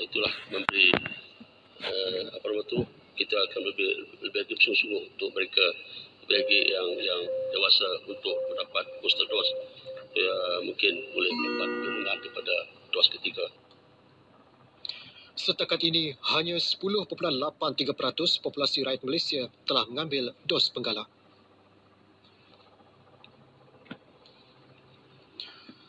itulah memberi kita akan lebih bersungguh-sungguh untuk mereka bagi yang dewasa untuk mendapat booster dose, mungkin boleh mendapat perlindungan daripada dos ketiga. Setakat ini, hanya 10.83% populasi rakyat Malaysia telah mengambil dos penggalak.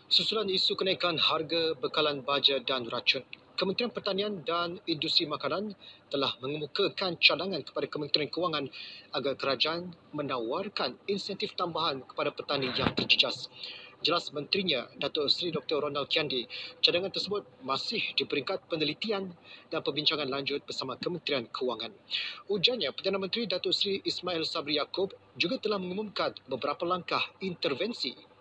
Susulan isu kenaikan harga bekalan baja dan racun, Kementerian Pertanian dan Industri Makanan telah mengemukakan cadangan kepada Kementerian Kewangan agar kerajaan menawarkan insentif tambahan kepada petani yang terjejas. Jelas menterinya, Datuk Seri Dr. Ronald Kiandi, cadangan tersebut masih di peringkat penelitian dan pembincangan lanjut bersama Kementerian Kewangan. Ujarnya, Perdana Menteri Datuk Seri Ismail Sabri Yaakob juga telah mengumumkan beberapa langkah intervensi.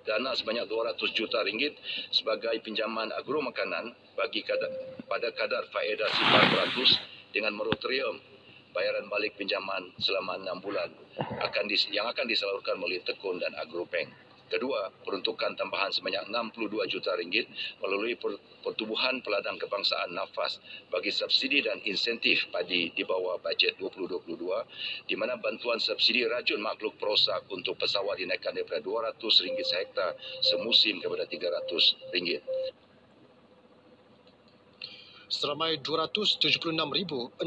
Dana sebanyak 200 juta ringgit sebagai pinjaman agro makanan pada kadar faedah 4% dengan moratorium bayaran balik pinjaman selama 6 bulan yang akan disalurkan melalui Tekun dan Agrobank. Kedua, peruntukan tambahan sebanyak 62 juta ringgit melalui Pertubuhan Peladang Kebangsaan Nafas bagi subsidi dan insentif padi di bawah bajet 2022, di mana bantuan subsidi racun makhluk perosak untuk pesawat dinaikkan daripada RM200 sehektar semusim kepada RM300. Seramai 276,621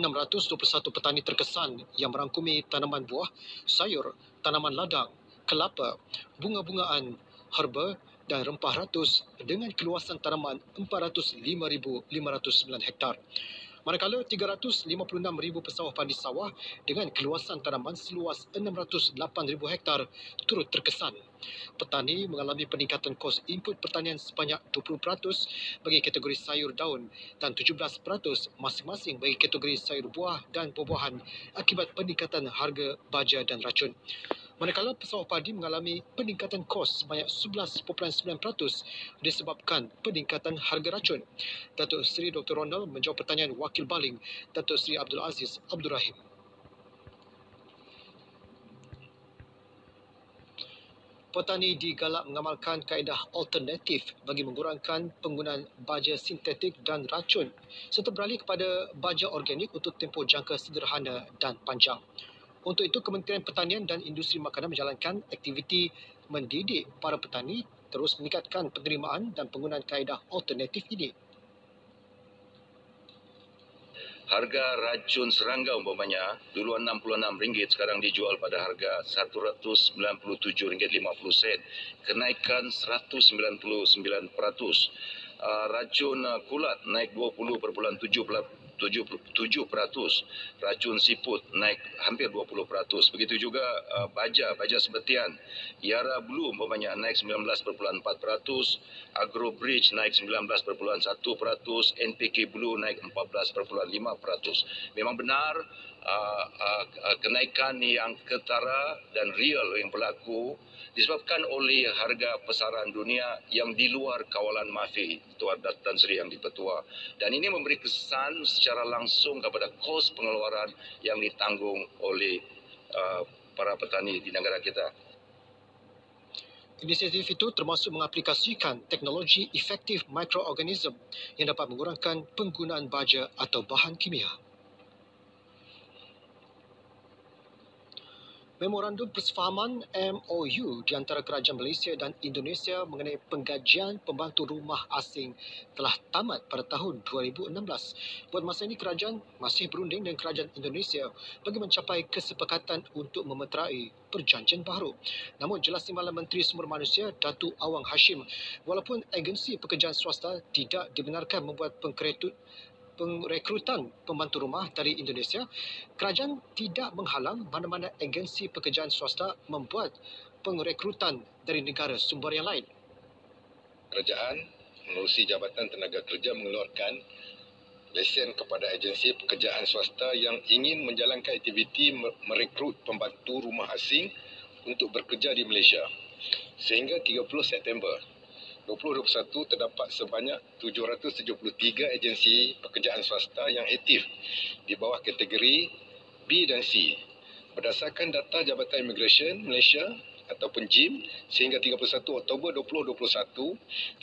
petani terkesan yang merangkumi tanaman buah, sayur, tanaman ladang, kelapa, bunga-bungaan, herba dan rempah ratus dengan keluasan tanaman 405,509 hektar. Manakala 356,000 pesawah padi sawah dengan keluasan tanaman seluas 608,000 hektar turut terkesan. Petani mengalami peningkatan kos input pertanian sebanyak 20% bagi kategori sayur daun dan 17% masing-masing bagi kategori sayur buah dan buah-buahan akibat peningkatan harga baja dan racun. Manakala pesawah padi mengalami peningkatan kos sebanyak 11.9% disebabkan peningkatan harga racun. Datuk Seri Dr. Ronald menjawab pertanyaan Wakil Baling Datuk Seri Abdul Aziz Abdul Rahim. Petani digalak mengamalkan kaedah alternatif bagi mengurangkan penggunaan baja sintetik dan racun serta beralih kepada baja organik untuk tempoh jangka sederhana dan panjang. Untuk itu, Kementerian Pertanian dan Industri Makanan menjalankan aktiviti mendidik para petani terus meningkatkan penerimaan dan penggunaan kaedah alternatif ini. Harga racun serangga umpamanya dulu RM66, sekarang dijual pada harga RM197.50, kenaikan 199%. Racun kulat naik 20.7%, racun siput naik hampir 20%. Begitu juga baja sebetian, Yara Blue umpamanya naik 19.4%, Agro Bridge naik 19.1%, NPK Blue naik 14.5%. Memang benar kenaikan yang ketara dan real yang berlaku disebabkan oleh harga pasaran dunia yang di luar kawalan MAFI, Tuan Tan Sri Yang di-Pertua. Dan ini memberi kesan secara langsung kepada kos pengeluaran yang ditanggung oleh para petani di negara kita. Inisiatif itu termasuk mengaplikasikan teknologi efektif mikroorganism yang dapat mengurangkan penggunaan baja atau bahan kimia. Memorandum Persefahaman MOU di antara Kerajaan Malaysia dan Indonesia mengenai penggajian pembantu rumah asing telah tamat pada tahun 2016. Buat masa ini, kerajaan masih berunding dengan Kerajaan Indonesia bagi mencapai kesepakatan untuk memeterai perjanjian baru. Namun, jelas Timbalan Menteri Sumber Manusia Datuk Awang Hashim, walaupun agensi pekerjaan swasta tidak dibenarkan membuat pengrekrutan pembantu rumah dari Indonesia, kerajaan tidak menghalang mana-mana agensi pekerjaan swasta membuat pengrekrutan dari negara sumber yang lain. Kerajaan menerusi Jabatan Tenaga Kerja mengeluarkan lesen kepada agensi pekerjaan swasta yang ingin menjalankan aktiviti merekrut pembantu rumah asing untuk bekerja di Malaysia. Sehingga 30 September 2021 terdapat sebanyak 773 agensi pekerjaan swasta yang aktif di bawah kategori B dan C. Berdasarkan data Jabatan Immigration Malaysia, ataupun gym sehingga 31 Oktober 2021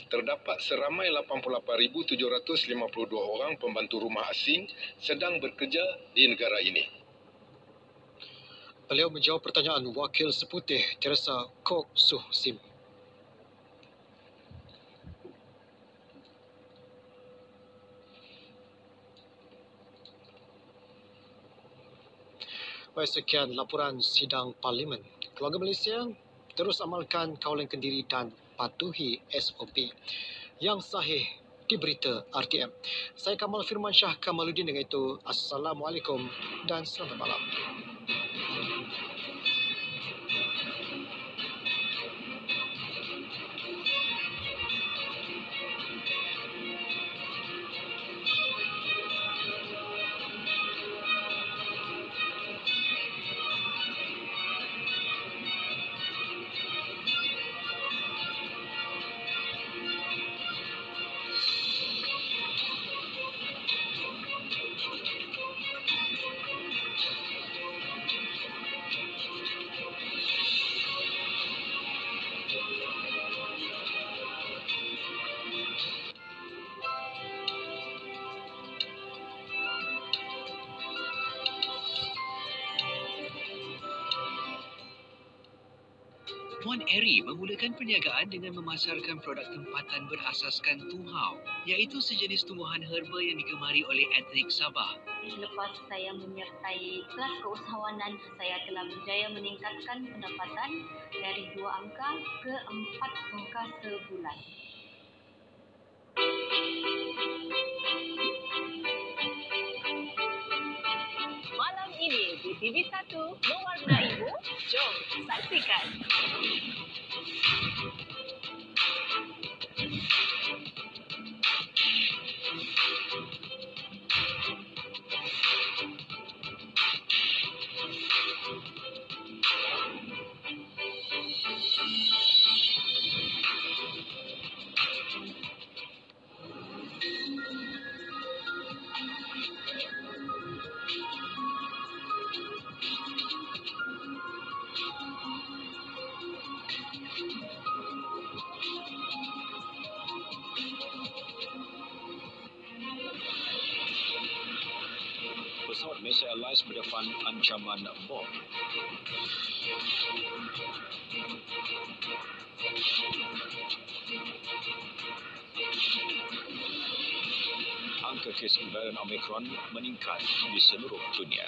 terdapat seramai 88,752 orang pembantu rumah asing sedang bekerja di negara ini. Beliau menjawab pertanyaan Wakil Seputih Teresa Kok Suh Sim. Baik, sekian laporan sidang Parlimen. Keluarga Malaysia, terus amalkan kawalan kendiri dan patuhi SOP yang sahih di berita RTM. Saya Kamal Firman Shah Kamaluddin, dengan itu Assalamualaikum dan selamat malam. Puan Eri memulakan perniagaan dengan memasarkan produk tempatan berasaskan tuhau, iaitu sejenis tumbuhan herba yang digemari oleh etnik Sabah. Selepas saya menyertai kelas keusahawanan, saya telah berjaya meningkatkan pendapatan dari 2 angka ke 4 angka sebulan. Malam ini di TV1 Mewarnaimu, jom saksikan. Pesawat Malaysia Airlines berdepan ancaman bom. Angka kes varian Omicron meningkat di seluruh dunia.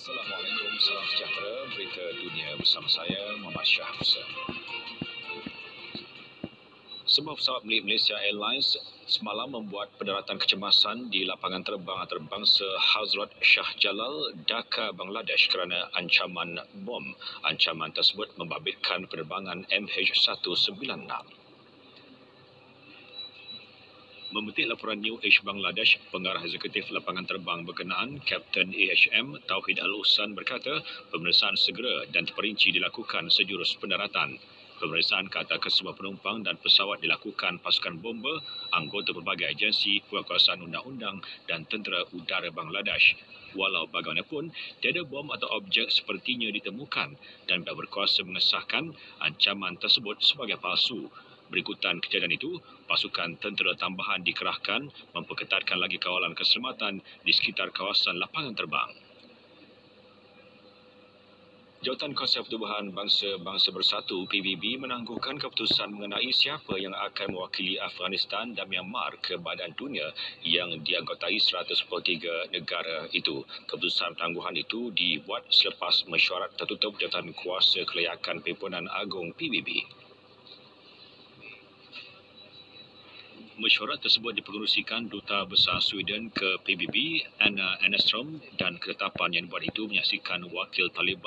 Assalamualaikum, salam sejahtera. Berita dunia bersama saya, Muhammad Shah Hussain. Sebuah pesawat milik Malaysia Airlines semalam membuat pendaratan kecemasan di lapangan terbang antarabangsa Hazrat Shah Jalal, Dhaka, Bangladesh kerana ancaman bom. Ancaman tersebut membabitkan penerbangan MH196. Memetik laporan New Age Bangladesh, pengarah eksekutif lapangan terbang berkenaan, Kapten AHM Tauhid Al-Husan berkata, pemeriksaan segera dan terperinci dilakukan sejurus pendaratan. Pemeriksaan ke atas kesemua penumpang dan pesawat dilakukan pasukan bomba, anggota pelbagai agensi, penguasaan undang-undang dan tentera udara Bangladesh. Walau bagaimanapun, tiada bom atau objek sepertinya ditemukan dan pihak berkuasa mengesahkan ancaman tersebut sebagai palsu. Berikutan kejadian itu, pasukan tentera tambahan dikerahkan memperketatkan lagi kawalan keselamatan di sekitar kawasan lapangan terbang. Jawatan Kuasa Pertubuhan Bangsa-Bangsa Bersatu PBB menangguhkan keputusan mengenai siapa yang akan mewakili Afghanistan dan Myanmar ke Badan Dunia yang dianggotai 143 negara itu. Keputusan penangguhan itu dibuat selepas mesyuarat tertutup Jawatan Kuasa Kelayakan Pimpinan Agung PBB. Mesyuarat tersebut dipengerusikan Duta Besar Sweden ke PBB, Anna Ennerström, dan ketetapan yang dibuat itu menyaksikan wakil Taliban